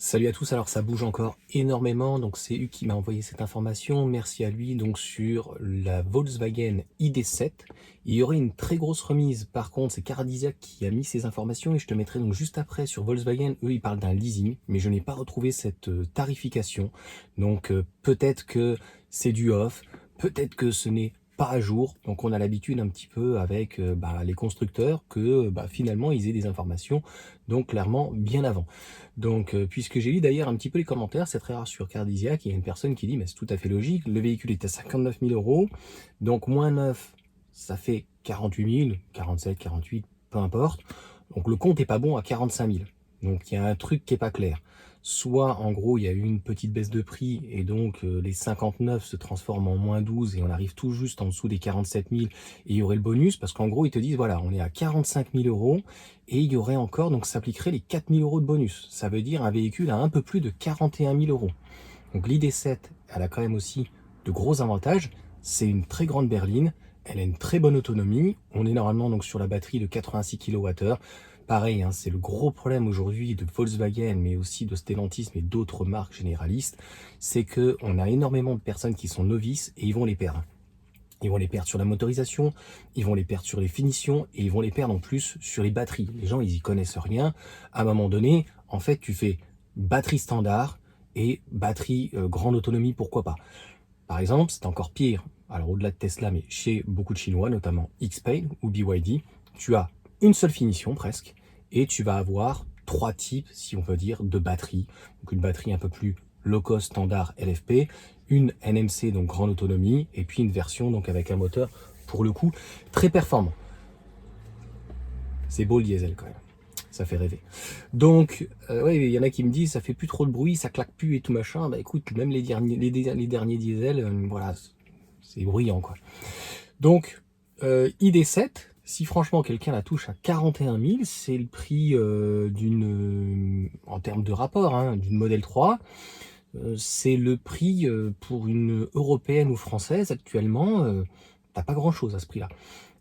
Salut à tous, alors ça bouge encore énormément, donc c'est Hugues qui m'a envoyé cette information, merci à lui. Donc sur la Volkswagen ID7, il y aurait une très grosse remise. Par contre, c'est Cardisiac qui a mis ces informations et je te mettrai donc juste après sur Volkswagen. Eux, ils parlent d'un leasing, mais je n'ai pas retrouvé cette tarification. Donc peut-être que c'est du off, peut-être que ce n'est pas à jour. Donc on a l'habitude un petit peu avec les constructeurs que finalement ils aient des informations donc clairement bien avant. Donc, puisque j'ai lu d'ailleurs un petit peu les commentaires, c'est très rare sur Cardisiac, il y a une personne qui dit, mais c'est tout à fait logique, le véhicule est à 59 000 euros, donc moins 9, ça fait 48 000, 47, 48, peu importe. Donc le compte est pas bon à 45 000. Donc il y a un truc qui est pas clair. Soit en gros il y a eu une petite baisse de prix et donc les 59 se transforment en moins 12 et on arrive tout juste en dessous des 47 000 et il y aurait le bonus parce qu'en gros ils te disent voilà on est à 45 000 euros et il y aurait encore donc s'appliquerait les 4 000 euros de bonus. Ça veut dire un véhicule à un peu plus de 41 000 euros. Donc l'ID7 elle a quand même aussi de gros avantages. C'est une très grande berline, elle a une très bonne autonomie. On est normalement donc sur la batterie de 86 kWh. Pareil, hein, c'est le gros problème aujourd'hui de Volkswagen, mais aussi de Stellantis, mais d'autres marques généralistes, c'est que on a énormément de personnes qui sont novices et ils vont les perdre. Ils vont les perdre sur la motorisation, ils vont les perdre sur les finitions et ils vont les perdre en plus sur les batteries. Les gens, ils y connaissent rien. À un moment donné, en fait, tu fais batterie standard et batterie grande autonomie, pourquoi pas. Par exemple, c'est encore pire. Alors au-delà de Tesla, mais chez beaucoup de Chinois, notamment XPeng ou BYD, tu as une seule finition presque, et tu vas avoir trois types, si on veut dire, de batterie. Donc une batterie un peu plus low cost standard LFP, une NMC donc grande autonomie, et puis une version donc avec un moteur pour le coup très performant. C'est beau le diesel quand même. Ça fait rêver. Donc, ouais, il y en a qui me disent, ça fait plus trop de bruit, ça claque plus et tout machin. Bah écoute, même les derniers diesel, voilà, c'est bruyant quoi. Donc, ID7, si franchement quelqu'un la touche à 41 000, c'est le prix en termes de rapport, hein, d'une Model 3. C'est le prix pour une européenne ou française actuellement. T'as pas grand chose à ce prix-là.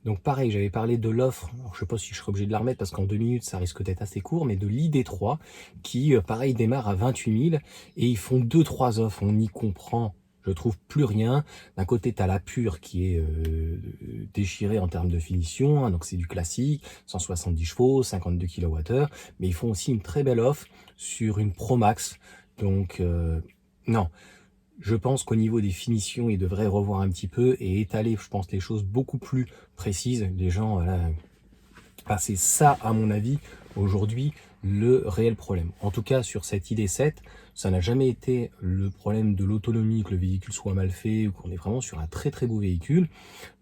Donc pareil, j'avais parlé de l'offre, je sais pas si je serai obligé de la remettre parce qu'en 2 minutes ça risque d'être assez court, mais de l'ID3 qui pareil démarre à 28 000 et ils font 2-3 offres, on y comprend, je trouve plus rien. D'un côté tu as la pure qui est déchirée en termes de finition, hein, donc c'est du classique, 170 chevaux, 52 kWh, mais ils font aussi une très belle offre sur une Pro Max, donc non. Je pense qu'au niveau des finitions, il devrait revoir un petit peu et étaler, je pense, les choses beaucoup plus précises. Les gens, voilà, c'est ça, à mon avis, aujourd'hui, le réel problème. En tout cas, sur cette ID7, ça n'a jamais été le problème de l'autonomie, que le véhicule soit mal fait ou qu'on est vraiment sur un très très beau véhicule.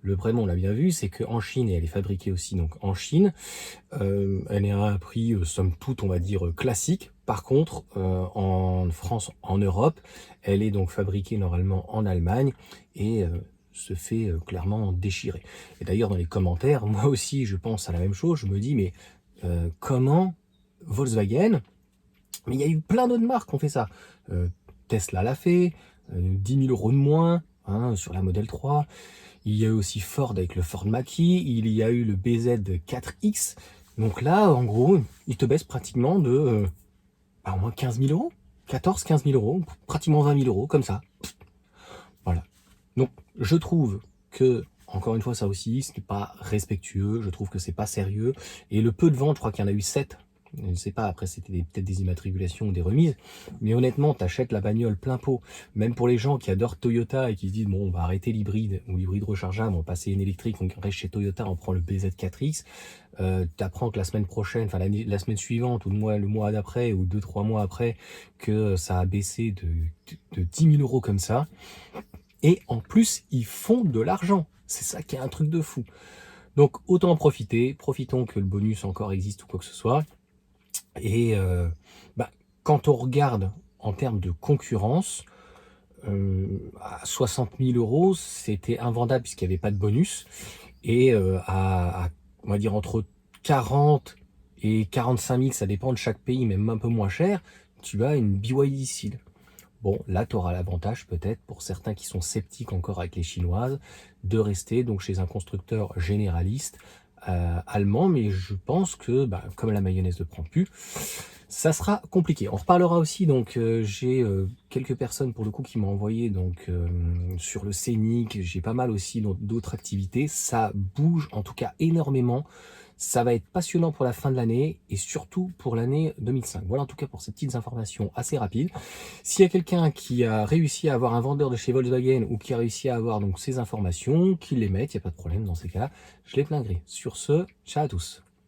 Le problème, on l'a bien vu, c'est qu'en Chine, et elle est fabriquée aussi donc en Chine, elle est à un prix, somme toute, on va dire, classique. Par contre, en France, en Europe, elle est donc fabriquée normalement en Allemagne et se fait clairement déchirer. Et d'ailleurs, dans les commentaires, moi aussi, je pense à la même chose. Je me dis, mais comment Volkswagen, mais il y a eu plein d'autres marques qui ont fait ça. Tesla l'a fait, 10 000 euros de moins hein, sur la Model 3. Il y a eu aussi Ford avec le Ford Mach-E, il y a eu le BZ4X. Donc là, en gros, il te baisse pratiquement de au moins 15 000 euros. 14-15 000 euros, pratiquement 20 000 euros, comme ça. Voilà. Donc, je trouve que, encore une fois, ça aussi, ce n'est pas respectueux, je trouve que c'est pas sérieux. Et le peu de ventes, je crois qu'il y en a eu 7. Je ne sais pas, après c'était peut-être des immatriculations ou des remises. Mais honnêtement, tu achètes la bagnole plein pot. Même pour les gens qui adorent Toyota et qui se disent, bon, on va arrêter l'hybride ou l'hybride rechargeable, on va passer une électrique, on reste chez Toyota, on prend le BZ4X. Tu apprends que la semaine prochaine, enfin la semaine suivante, ou le mois d'après, ou 2-3 mois après, que ça a baissé de 10 000 euros comme ça. Et en plus, ils font de l'argent. C'est ça qui est un truc de fou. Donc autant en profiter, profitons que le bonus encore existe ou quoi que ce soit. Et quand on regarde en termes de concurrence, à 60 000 euros, c'était invendable puisqu'il n'y avait pas de bonus. Et on va dire entre 40 et 45 000, ça dépend de chaque pays, même un peu moins cher, tu as une BYD Seal. Bon, là, tu auras l'avantage peut-être, pour certains qui sont sceptiques encore avec les chinoises, de rester donc chez un constructeur généraliste allemand, mais je pense que, comme la mayonnaise ne prend plus, ça sera compliqué. On reparlera aussi, donc j'ai quelques personnes pour le coup qui m'ont envoyé donc sur le scénic, j'ai pas mal aussi d'autres activités. Ça bouge en tout cas énormément. Ça va être passionnant pour la fin de l'année et surtout pour l'année 2005. Voilà en tout cas pour ces petites informations assez rapides. S'il y a quelqu'un qui a réussi à avoir un vendeur de chez Volkswagen ou qui a réussi à avoir donc ces informations, qu'il les mette, il n'y a pas de problème dans ces cas-là. Je les plaindrai. Sur ce, ciao à tous.